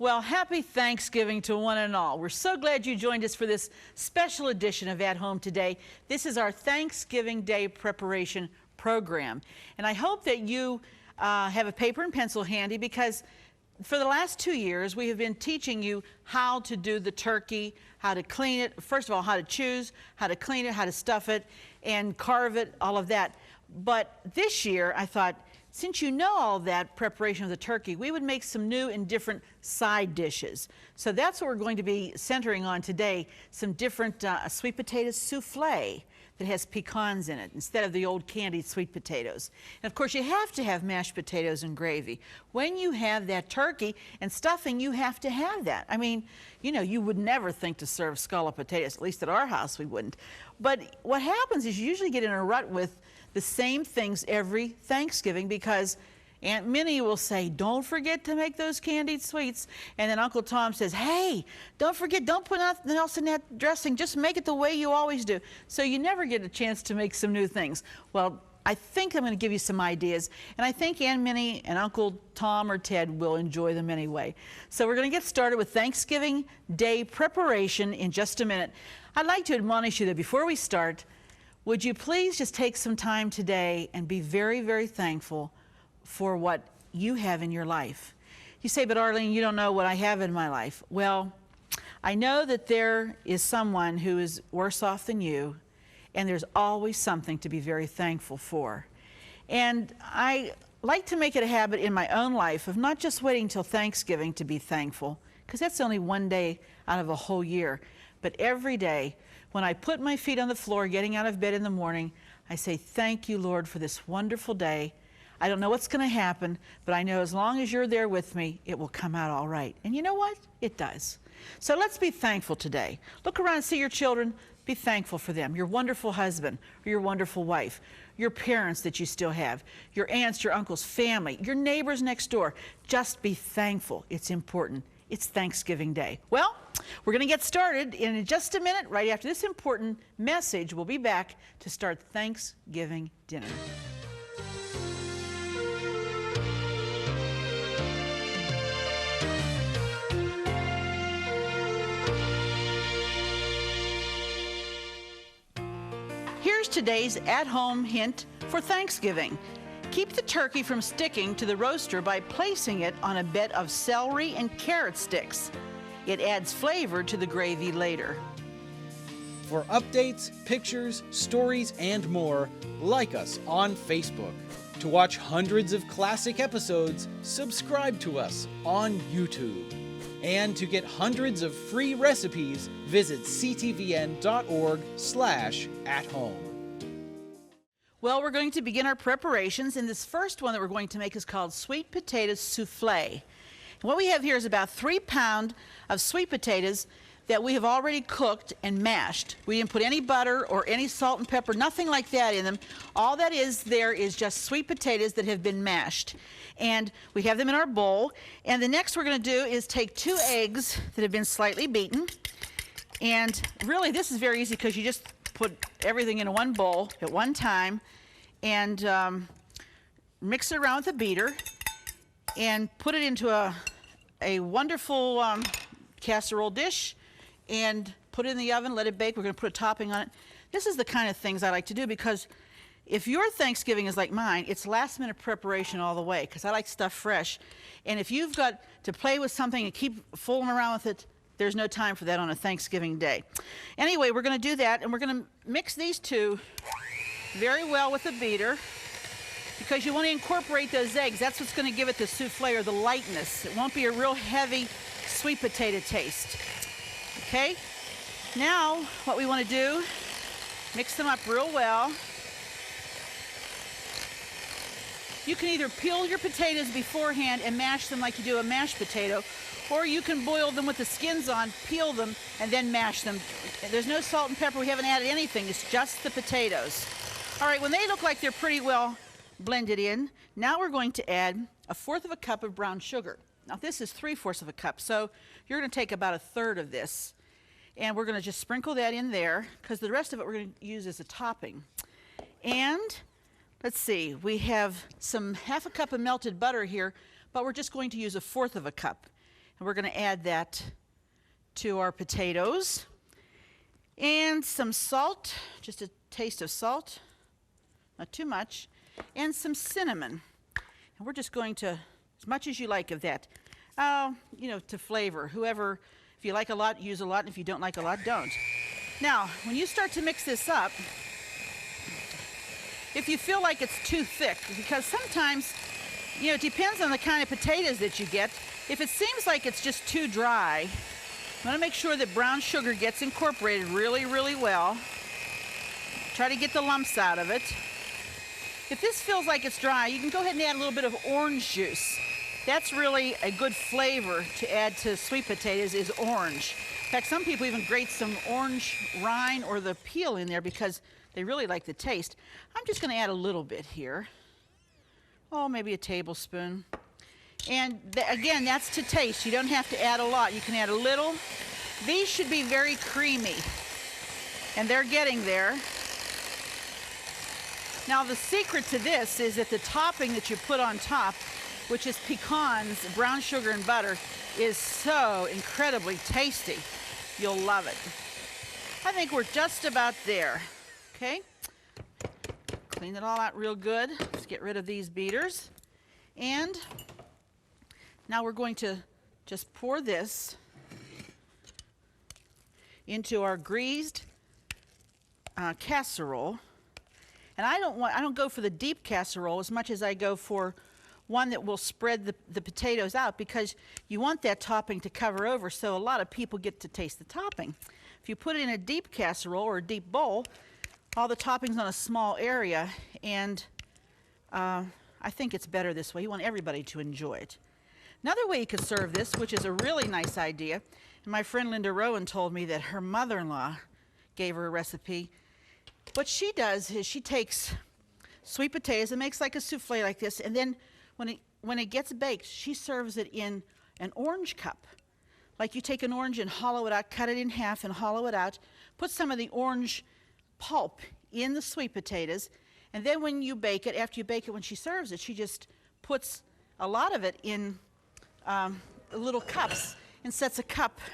Well, happy Thanksgiving to one and all. We're so glad you joined us for this special edition of At Home Today. This is our Thanksgiving Day preparation program. And I hope that you have a paper and pencil handy, because for the last 2 years, we have been teaching you how to do the turkey, how to clean it. First of all, how to choose, how to clean it, how to stuff it, and carve it, all of that. But this year, I thought, since you know all that preparation of the turkey, we would make some new and different side dishes. So that's what we're going to be centering on today, some different sweet potato souffle that has pecans in it instead of the old candied sweet potatoes. And of course, you have to have mashed potatoes and gravy. When you have that turkey and stuffing, you have to have that. I mean, you know, you would never think to serve scalloped potatoes, at least at our house we wouldn't. But what happens is you usually get in a rut with the same things every Thanksgiving, because Aunt Minnie will say, don't forget to make those candied sweets. And then Uncle Tom says, hey, don't forget, don't put nothing else in that dressing. Just make it the way you always do. So you never get a chance to make some new things. Well, I think I'm going to give you some ideas. And I think Aunt Minnie and Uncle Tom or Ted will enjoy them anyway. So we're going to get started with Thanksgiving Day preparation in just a minute. I'd like to admonish you that before we start, would you please just take some time today and be very, very thankful for what you have in your life. You say, but Arlene, you don't know what I have in my life. Well, I know that there is someone who is worse off than you, and there's always something to be very thankful for. And I like to make it a habit in my own life of not just waiting till Thanksgiving to be thankful, because that's only one day out of a whole year, but every day when I put my feet on the floor getting out of bed in the morning, I say, thank you, Lord, for this wonderful day. I don't know what's going to happen, but I know as long as you're there with me, it will come out all right. And you know what? It does. So let's be thankful today. Look around and see your children. Be thankful for them. Your wonderful husband or your wonderful wife, your parents that you still have, your aunts, your uncles, family, your neighbors next door. Just be thankful. It's important. It's Thanksgiving Day. Well, we're going to get started in just a minute. Right after this important message, we'll be back to start Thanksgiving dinner. Here's today's at-home hint for Thanksgiving. Keep the turkey from sticking to the roaster by placing it on a bed of celery and carrot sticks. It adds flavor to the gravy later. For updates, pictures, stories, and more, like us on Facebook. To watch hundreds of classic episodes, subscribe to us on YouTube. And to get hundreds of free recipes, visit ctvn.org/athome. Well, we're going to begin our preparations, and this first one that we're going to make is called sweet potato souffle. And what we have here is about 3 pounds of sweet potatoes that we have already cooked and mashed. We didn't put any butter or any salt and pepper, nothing like that in them. All that is there is just sweet potatoes that have been mashed. And we have them in our bowl. And the next we're going to do is take 2 eggs that have been slightly beaten. And really this is very easy because you just put everything in one bowl at one time and mix it around with a beater and put it into a wonderful casserole dish and put it in the oven, let it bake. We're going to put a topping on it. This is the kind of things I like to do, because if your Thanksgiving is like mine, it's last minute preparation all the way, because I like stuff fresh. And if you've got to play with something and keep fooling around with it, there's no time for that on a Thanksgiving day. Anyway, we're going to do that, and we're going to mix these two very well with a beater, because you want to incorporate those eggs. That's what's going to give it the souffle, or the lightness. It won't be a real heavy sweet potato taste. Okay? Now, what we want to do, mix them up real well. You can either peel your potatoes beforehand and mash them like you do a mashed potato, or you can boil them with the skins on, peel them, and then mash them. There's no salt and pepper. We haven't added anything. It's just the potatoes. All right, when they look like they're pretty well blended in, now we're going to add 1/4 cup of brown sugar. Now this is 3/4 cup, so you're going to take about 1/3 of this, and we're going to just sprinkle that in there, because the rest of it we're going to use as a topping. And let's see, we have some 1/2 cup of melted butter here, but we're just going to use 1/4 cup. And we're going to add that to our potatoes. And some salt, just a taste of salt, not too much, and some cinnamon. And we're just going to, as much as you like of that, to flavor. Whoever, if you like a lot, use a lot, and if you don't like a lot, don't. Now, when you start to mix this up, if you feel like it's too thick, because sometimes, it depends on the kind of potatoes that you get. If it seems like it's just too dry, you want to make sure that brown sugar gets incorporated really, really well. Try to get the lumps out of it. If this feels like it's dry, you can go ahead and add a little bit of orange juice. That's really a good flavor to add to sweet potatoes, is orange. In fact, some people even grate some orange rind or the peel in there because they really like the taste. I'm just going to add a little bit here. Oh, maybe a tablespoon. And again, that's to taste. You don't have to add a lot. You can add a little. These should be very creamy, and they're getting there. Now, the secret to this is that the topping that you put on top, which is pecans, brown sugar, and butter, is so incredibly tasty. You'll love it. I think we're just about there. Okay? Clean it all out real good. Let's get rid of these beaters. And now we're going to just pour this into our greased casserole. And I don't go for the deep casserole as much as I go for one that will spread the potatoes out, because you want that topping to cover over so a lot of people get to taste the topping. If you put it in a deep casserole or a deep bowl, all the topping's on a small area, and I think it's better this way. You want everybody to enjoy it. Another way you could serve this, which is a really nice idea, and my friend Linda Rowan told me that her mother-in-law gave her a recipe. What she does is she takes sweet potatoes and makes like a souffle like this, and then when it gets baked, she serves it in an orange cup. Like you take an orange and hollow it out, cut it in half and hollow it out, put some of the orange pulp in the sweet potatoes, and then when you bake it, after you bake it, when she serves it, she just puts a lot of it in little cups and sets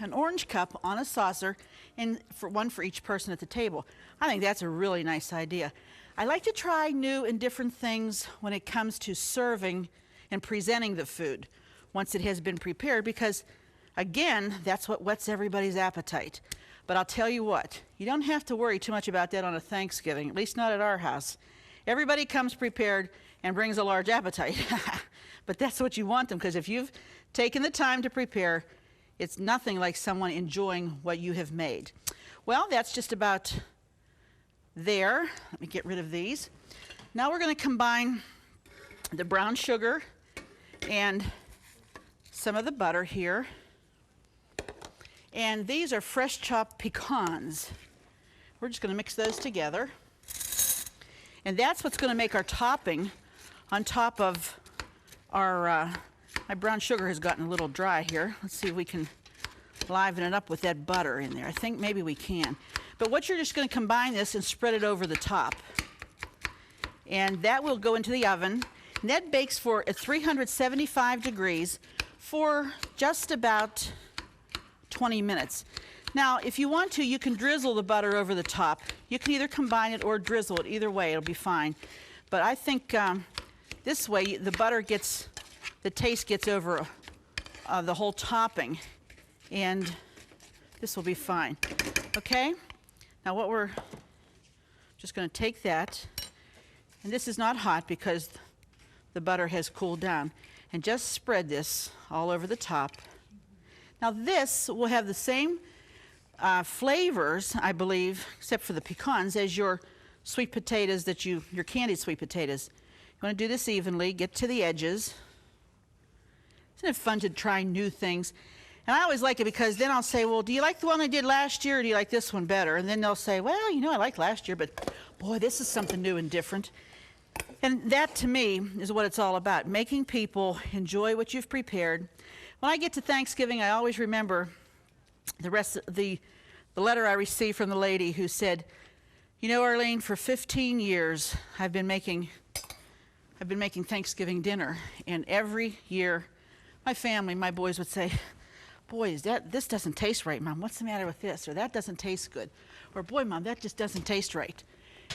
an orange cup on a saucer, and one for each person at the table. I think that's a really nice idea. I like to try new and different things when it comes to serving and presenting the food once it has been prepared, because again, that's what whets everybody's appetite. But I'll tell you what, you don't have to worry too much about that on a Thanksgiving, at least not at our house. Everybody comes prepared and brings a large appetite. But that's what you want them, because if you've taken the time to prepare, it's nothing like someone enjoying what you have made. Well, that's just about there. Let me get rid of these. Now we're going to combine the brown sugar and some of the butter here. And these are fresh chopped pecans. We're just going to mix those together. And that's what's going to make our topping on top of our, my brown sugar has gotten a little dry here. Let's see if we can liven it up with that butter in there. I think maybe we can. But what you're just going to combine this and spread it over the top. And that will go into the oven. And that bakes for at 375 degrees for just about 20 minutes. Now, if you want to, you can drizzle the butter over the top. You can either combine it or drizzle it. Either way, it'll be fine. But I think this way, the taste gets over the whole topping, and this will be fine. Okay? Now what we're just going to take that, and this is not hot because the butter has cooled down, and just spread this all over the top. Now this will have the same flavors, I believe, except for the pecans, as your sweet potatoes your candied sweet potatoes. You want to do this evenly, get to the edges. Isn't it fun to try new things? And I always like it because then I'll say, well, do you like the one I did last year, or do you like this one better? And then they'll say, well, I liked last year, but boy, this is something new and different. And that, to me, is what it's all about, making people enjoy what you've prepared. When I get to Thanksgiving, I always remember the letter I received from the lady who said, Arlene, for 15 years, I've been making Thanksgiving dinner, and every year, my family, my boys would say, boy, this doesn't taste right, Mom. What's the matter with this? Or that doesn't taste good. Or, boy, Mom, that just doesn't taste right.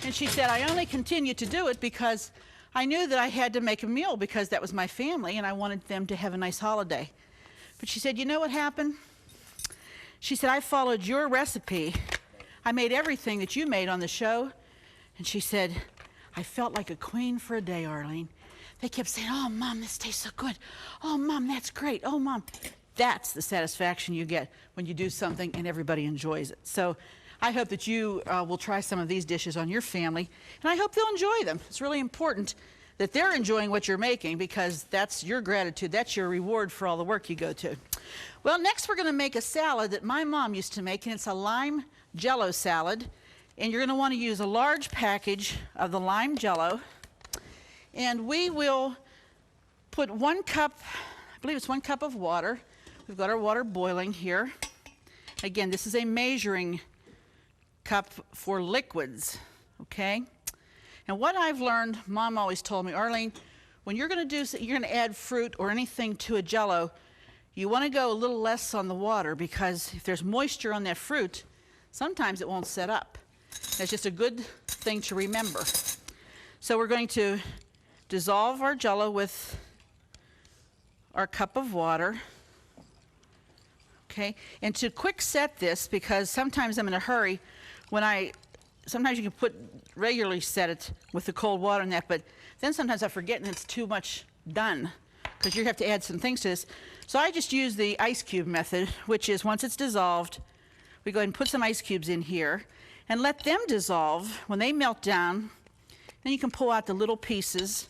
And she said, I only continued to do it because I knew that I had to make a meal because that was my family and I wanted them to have a nice holiday. But she said, you know what happened? She said, I followed your recipe. I made everything that you made on the show. And she said, I felt like a queen for a day, Arlene. They kept saying, oh, Mom, this tastes so good. Oh, Mom, that's great. Oh, Mom. That's the satisfaction you get when you do something and everybody enjoys it. So I hope that you will try some of these dishes on your family, and I hope they'll enjoy them. It's really important that they're enjoying what you're making because that's your gratitude. That's your reward for all the work you go to. Well, next we're going to make a salad that my mom used to make, and it's a lime Jell-O salad. And you're going to want to use a large package of the lime Jell-O. And we will put 1 cup, I believe it's 1 cup of water. We've got our water boiling here. Again, this is a measuring cup for liquids, okay? And what I've learned, Mom always told me, Arlene, when you're going to add fruit or anything to a Jell-O, you want to go a little less on the water because if there's moisture on that fruit, sometimes it won't set up. That's just a good thing to remember. So we're going to dissolve our Jell-O with our cup of water. Okay, and to quick set this, because sometimes I'm in a hurry, sometimes you can regularly set it with the cold water in that, but then sometimes I forget and it's too much done, because you have to add some things to this. So I just use the ice cube method, which is once it's dissolved, we go ahead and put some ice cubes in here and let them dissolve. When they melt down, then you can pull out the little pieces,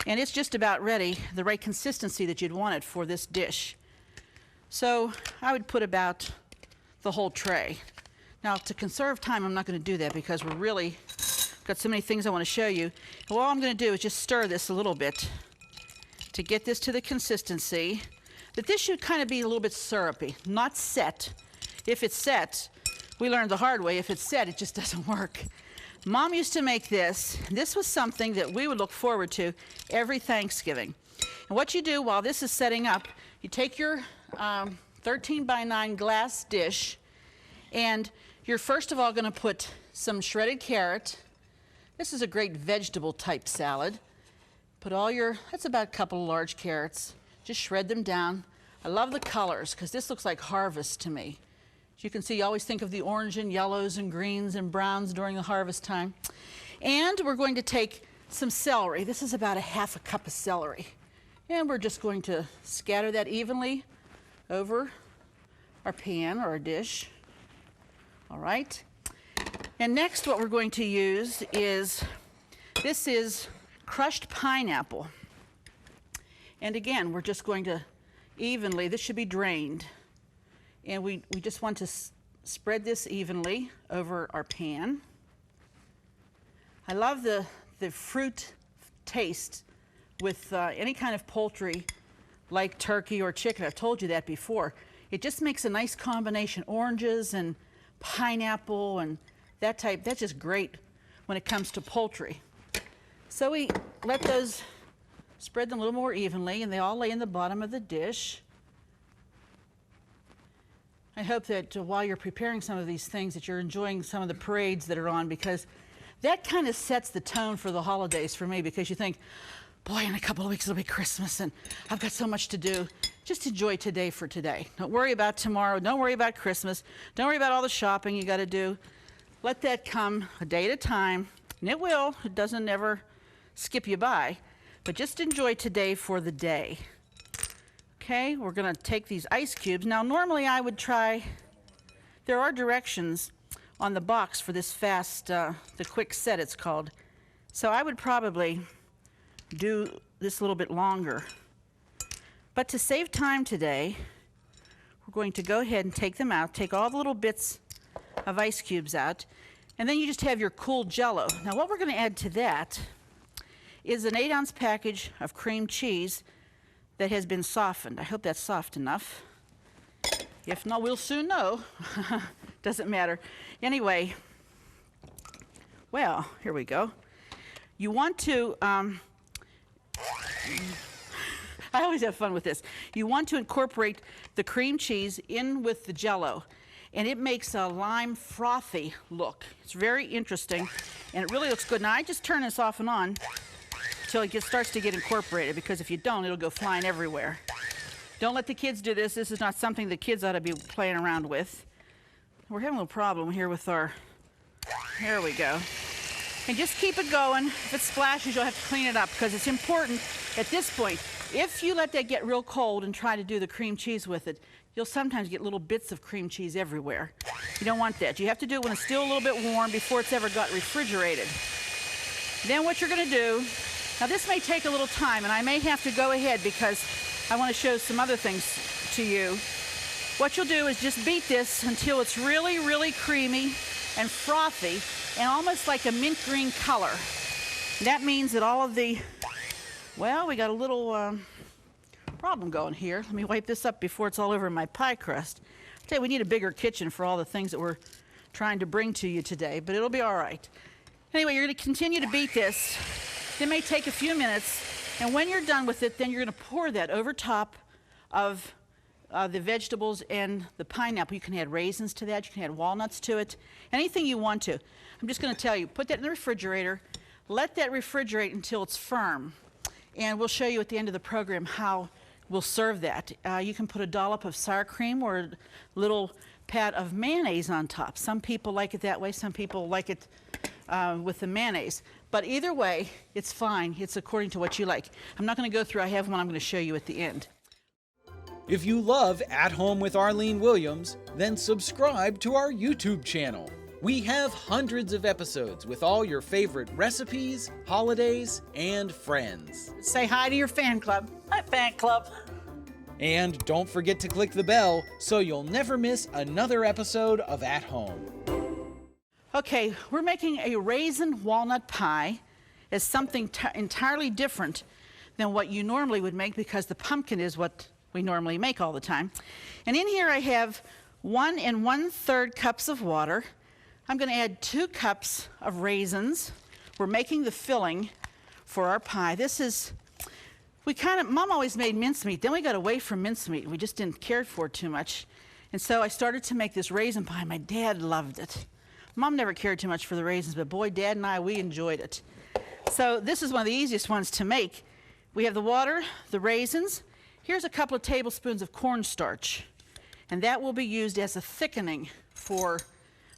and it's just about ready, the right consistency that you'd want it for this dish. So I would put about the whole tray. Now, to conserve time, I'm not going to do that because we're really got so many things I want to show you. And all I'm going to do is just stir this a little bit to get this to the consistency that this should kind of be a little bit syrupy, not set. If it's set, we learned the hard way, if it's set, it just doesn't work. Mom used to make this. This was something that we would look forward to every Thanksgiving. And what you do while this is setting up, you take your 13 by 9 glass dish, and you're first of all going to put some shredded carrot. This is a great vegetable type salad. Put that's about a couple of large carrots. Just shred them down. I love the colors because this looks like harvest to me. As you can see, you always think of the orange and yellows and greens and browns during the harvest time. And we're going to take some celery. This is about a half a cup of celery. And we're just going to scatter that evenly over our pan or our dish. All right. And next what we're going to use is, this is crushed pineapple. And again, we're just going to evenly, this should be drained. And we just want to spread this evenly over our pan. I love the fruit taste with any kind of poultry like turkey or chicken. I've told you that before. It just makes a nice combination. Oranges and pineapple and that type. That's just great when it comes to poultry. So we let those, spread them a little more evenly, and they all lay in the bottom of the dish. I hope that while you're preparing some of these things that you're enjoying some of the parades that are on, because that kind of sets the tone for the holidays for me, because you think, boy, in a couple of weeks it'll be Christmas and I've got so much to do. Just enjoy today for today. Don't worry about tomorrow. Don't worry about Christmas. Don't worry about all the shopping you got to do. Let that come a day at a time, and it will. It doesn't ever skip you by, but just enjoy today for the day. Okay, we're going to take these ice cubes. Now, normally I would try, there are directions on the box for this fast, the quick set it's called. So I would probably do this a little bit longer. But to save time today, we're going to go ahead and take them out, take all the little bits of ice cubes out, and then you just have your cool Jell-O. Now what we're going to add to that is an 8-ounce package of cream cheese that has been softened. I hope that's soft enough. If not, we'll soon know. Doesn't matter. Anyway, well, here we go. You want to, I always have fun with this. You want to incorporate the cream cheese in with the Jell-O, and it makes a lime frothy look. It's very interesting, and it really looks good. Now I just turn this off and on until it starts to get incorporated, because if you don't, it'll go flying everywhere. Don't let the kids do this. This is not something the kids ought to be playing around with. We're having a little problem here with our, there we go. And just keep it going. If it splashes, you'll have to clean it up, because it's important at this point. If you let that get real cold and try to do the cream cheese with it, you'll sometimes get little bits of cream cheese everywhere. You don't want that. You have to do it when it's still a little bit warm, before it's ever got refrigerated. Then what you're going to do, now this may take a little time, and I may have to go ahead because I want to show some other things to you. What you'll do is just beat this until it's really, really creamy and frothy and almost like a mint green color. That means that all of the, well, we got a little problem going here. Let me wipe this up before it's all over my pie crust. I tell you, we need a bigger kitchen for all the things that we're trying to bring to you today, but it'll be all right. Anyway, you're going to continue to beat this. It may take a few minutes, and when you're done with it, then you're going to pour that over top of the vegetables and the pineapple. You can add raisins to that. You can add walnuts to it. Anything you want to. I'm just going to tell you, put that in the refrigerator. Let that refrigerate until it's firm. And we'll show you at the end of the program how we'll serve that. You can put a dollop of sour cream or a little pat of mayonnaise on top. Some people like it that way. Some people like it with the mayonnaise. But either way, it's fine. It's according to what you like. I'm not going to go through. I have one I'm going to show you at the end. If you love At Home with Arlene Williams, then subscribe to our YouTube channel. We have hundreds of episodes with all your favorite recipes, holidays, and friends. Say hi to your fan club. Hi, fan club. And don't forget to click the bell so you'll never miss another episode of At Home. Okay, we're making a raisin walnut pie as something entirely different than what you normally would make, because the pumpkin is what we normally make all the time. And in here I have 1 1/3 cups of water. I'm going to add 2 cups of raisins. We're making the filling for our pie. This is, Mom always made mincemeat. Then we got away from mincemeat. We just didn't care for it too much. And so I started to make this raisin pie. My dad loved it. Mom never cared too much for the raisins, but boy, Dad and I, we enjoyed it. So this is one of the easiest ones to make. We have the water, the raisins. Here's a couple of tablespoons of cornstarch, and that will be used as a thickening for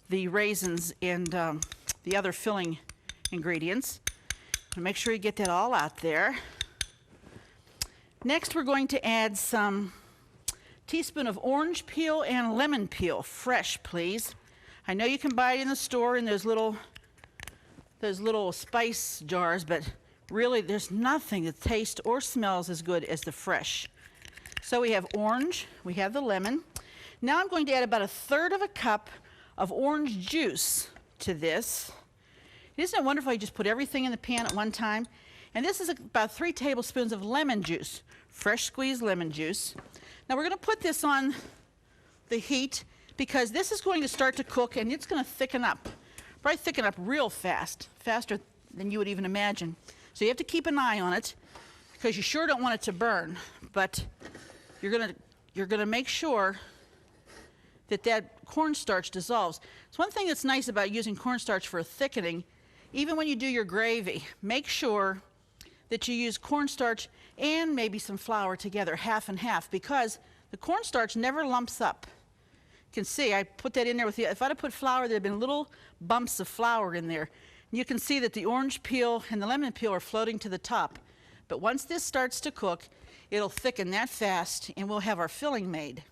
the raisins and the other filling ingredients. Make sure you get that all out there. Next, we're going to add some teaspoon of orange peel and lemon peel, fresh, please. I know you can buy it in the store in those little spice jars, but really there's nothing that tastes or smells as good as the fresh. So we have orange, we have the lemon. Now I'm going to add about 1/3 cup of orange juice to this. Isn't it wonderful? You just put everything in the pan at one time. And this is about 3 tablespoons of lemon juice, fresh squeezed lemon juice. Now we're going to put this on the heat, because this is going to start to cook and it's going to thicken up. Probably thicken up real fast, faster than you would even imagine. So you have to keep an eye on it, because you sure don't want it to burn. But you're going to make sure that cornstarch dissolves. It's one thing that's nice about using cornstarch for a thickening. Even when you do your gravy, make sure that you use cornstarch and maybe some flour together, half and half, because the cornstarch never lumps up. You can see I put that in there with the, if I'd have put flour, there'd been little bumps of flour in there. And you can see that the orange peel and the lemon peel are floating to the top. But once this starts to cook, it'll thicken that fast and we'll have our filling made.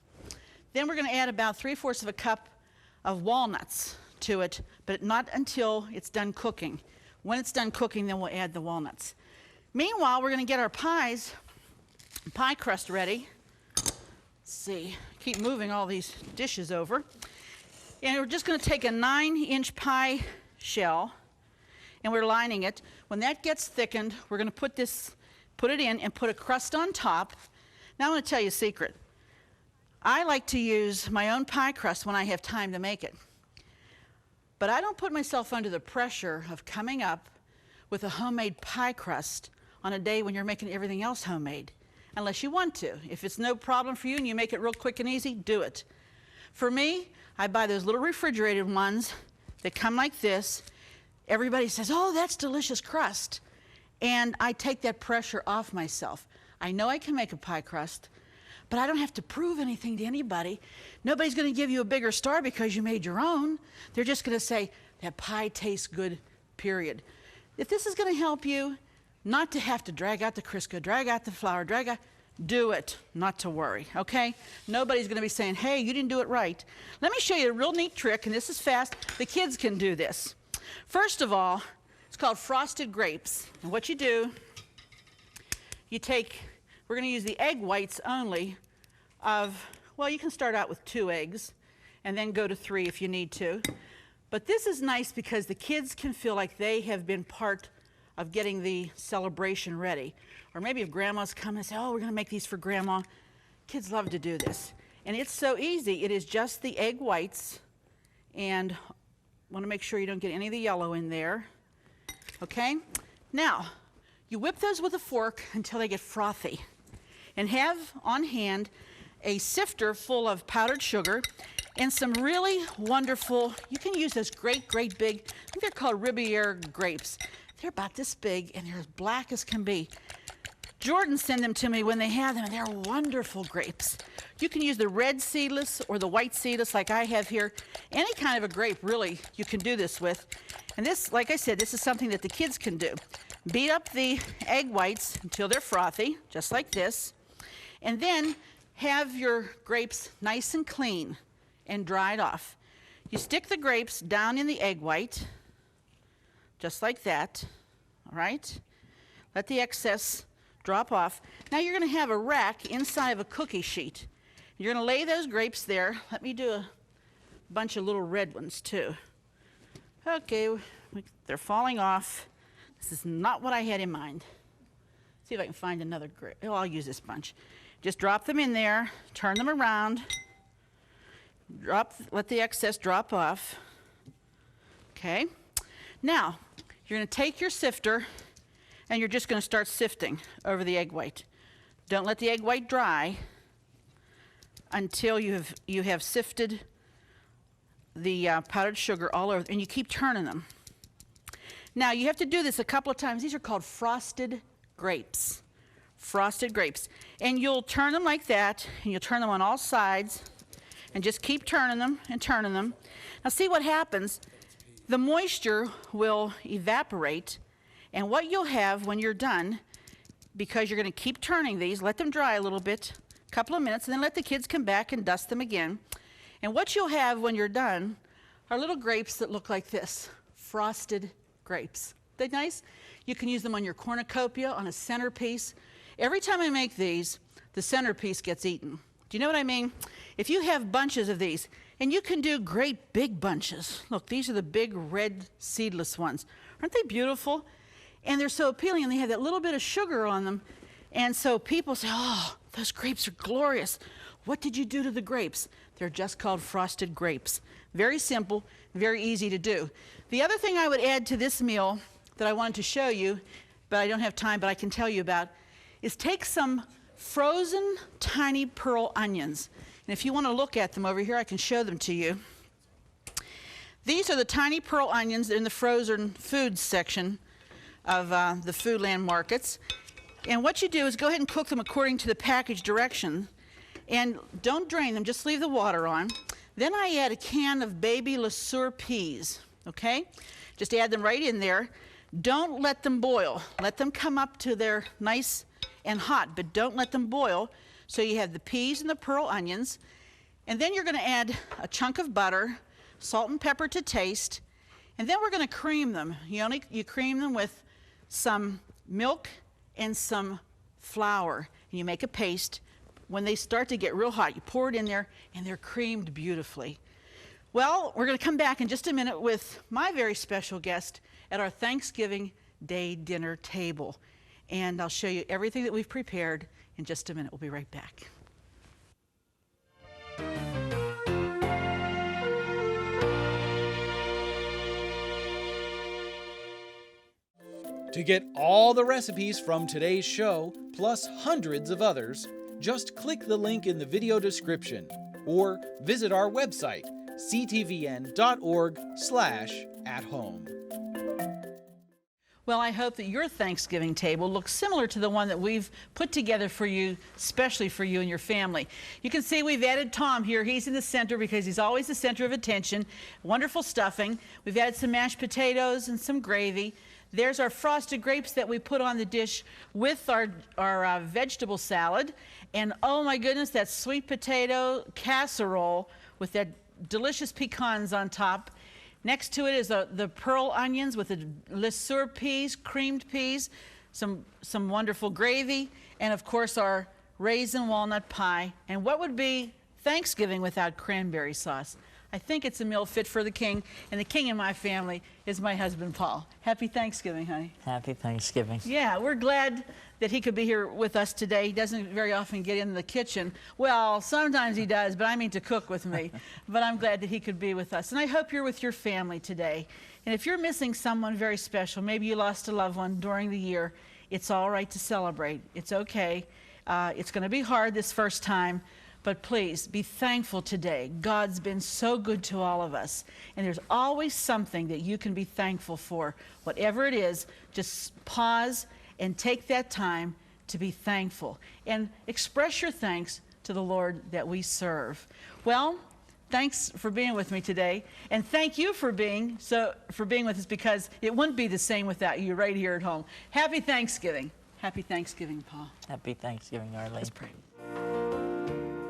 Then we're going to add about 3/4 cup of walnuts to it, but not until it's done cooking. When it's done cooking, then we'll add the walnuts. Meanwhile, we're going to get our pie crust ready. Let's see, keep moving all these dishes over. And we're just going to take a 9-inch pie shell and we're lining it. When that gets thickened, we're going to put it in and put a crust on top. Now I want to tell you a secret. I like to use my own pie crust when I have time to make it. But I don't put myself under the pressure of coming up with a homemade pie crust on a day when you're making everything else homemade. unless you want to. If it's no problem for you and you make it real quick and easy, do it. For me, I buy those little refrigerated ones that come like this. Everybody says, oh, that's delicious crust. And I take that pressure off myself. I know I can make a pie crust, but I don't have to prove anything to anybody. Nobody's going to give you a bigger star because you made your own. They're just going to say, that pie tastes good, period. If this is going to help you not to have to drag out the Crisco, drag out the flour, do it, not to worry, okay? Nobody's going to be saying, hey, you didn't do it right. Let me show you a real neat trick, and this is fast. The kids can do this. First of all, it's called frosted grapes. And what you do, you take, we're going to use the egg whites only of, well, you can start out with 2 eggs and then go to 3 if you need to. But this is nice because the kids can feel like they have been part of getting the celebration ready. Or maybe if grandma's coming and say, oh, we're going to make these for grandma. Kids love to do this. And it's so easy. It is just the egg whites. And want to make sure you don't get any of the yellow in there. Okay? Now, you whip those with a fork until they get frothy. And have on hand a sifter full of powdered sugar and some really wonderful, you can use those great big, I think they're called Riviere grapes. They're about this big and they're as black as can be. Jordan sent them to me when they have them, and they're wonderful grapes. You can use the red seedless or the white seedless like I have here. Any kind of a grape, really, you can do this with. And this, like I said, this is something that the kids can do. Beat up the egg whites until they're frothy, just like this. And then have your grapes nice and clean and dried off. You stick the grapes down in the egg white, just like that, all right? Let the excess drop off. Now you're going to have a rack inside of a cookie sheet. You're going to lay those grapes there. Let me do a bunch of little red ones too. Okay, they're falling off. This is not what I had in mind. See if I can find another grape. Oh, I'll use this bunch. Just drop them in there, turn them around, let the excess drop off. Okay. Now, you're going to take your sifter and you're just going to start sifting over the egg white. Don't let the egg white dry until you have sifted the powdered sugar all over, and you keep turning them. Now, you have to do this a couple of times. These are called frosted grapes. Frosted grapes. And you'll turn them like that, and you'll turn them on all sides, and just keep turning them and turning them. Now, see what happens. The moisture will evaporate, and what you'll have when you're done, because you're going to keep turning these, let them dry a little bit, a couple of minutes, and then let the kids come back and dust them again. And what you'll have when you're done are little grapes that look like this, frosted grapes. They're nice. You can use them on your cornucopia, on a centerpiece. Every time I make these, the centerpiece gets eaten. Do you know what I mean? If you have bunches of these, and you can do great big bunches. Look, these are the big red seedless ones. Aren't they beautiful? And they're so appealing, and they have that little bit of sugar on them. And so people say, oh, those grapes are glorious. What did you do to the grapes? They're just called frosted grapes. Very simple, very easy to do. The other thing I would add to this meal that I wanted to show you, but I don't have time, but I can tell you about, is take some frozen tiny pearl onions. And if you want to look at them over here, I can show them to you. These are the tiny pearl onions in the frozen foods section of the Foodland markets. And what you do is go ahead and cook them according to the package direction. And don't drain them, just leave the water on. Then I add a can of baby LeSueur peas, okay? Just add them right in there. Don't let them boil. Let them come up to their nice and hot, but don't let them boil. So you have the peas and the pearl onions. And then you're going to add a chunk of butter, salt and pepper to taste. And then we're going to cream them. You cream them with some milk and some flour. And you make a paste. When they start to get real hot, you pour it in there, and they're creamed beautifully. Well, we're going to come back in just a minute with my very special guest at our Thanksgiving Day dinner table. And I'll show you everything that we've prepared in just a minute. We'll be right back. To get all the recipes from today's show, plus hundreds of others, just click the link in the video description or visit our website, ctvn.org/at-home. Well, I hope that your Thanksgiving table looks similar to the one that we've put together for you, especially for you and your family. You can see we've added Tom here. He's in the center because he's always the center of attention. Wonderful stuffing. We've added some mashed potatoes and some gravy. There's our frosted grapes that we put on the dish with our vegetable salad. And oh my goodness, that sweet potato casserole with that delicious pecans on top. Next to it is the pearl onions with the lesueur peas, creamed peas, some wonderful gravy, and of course our raisin walnut pie. And what would be Thanksgiving without cranberry sauce? I think it's a meal fit for the king, and the king in my family is my husband, Paul. Happy Thanksgiving, honey. Happy Thanksgiving. Yeah, we're glad that he could be here with us today. He doesn't very often get in the kitchen. Well, sometimes he does, but I mean to cook with me. But I'm glad that he could be with us. And I hope you're with your family today. And if you're missing someone very special, maybe you lost a loved one during the year, it's all right to celebrate. It's okay. It's going to be hard this first time. But please, be thankful today. God's been so good to all of us. And there's always something that you can be thankful for. Whatever it is, just pause and take that time to be thankful. And express your thanks to the Lord that we serve. Well, thanks for being with me today. And thank you for being with us, because it wouldn't be the same without you right here at home. Happy Thanksgiving. Happy Thanksgiving, Paul. Happy Thanksgiving, Arlene. Let's pray.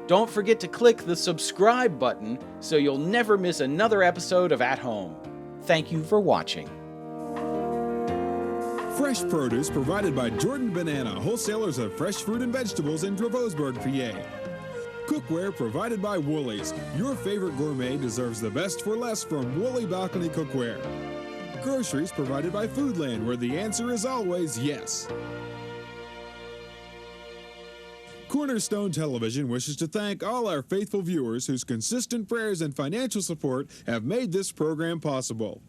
Don't forget to click the subscribe button so you'll never miss another episode of At Home. Thank you for watching. Fresh produce provided by Jordan Banana, wholesalers of fresh fruit and vegetables in Dravosburg, PA. Cookware provided by Woolies. Your favorite gourmet deserves the best for less from Woolly Balcony Cookware. Groceries provided by Foodland, where the answer is always yes. Cornerstone Television wishes to thank all our faithful viewers whose consistent prayers and financial support have made this program possible.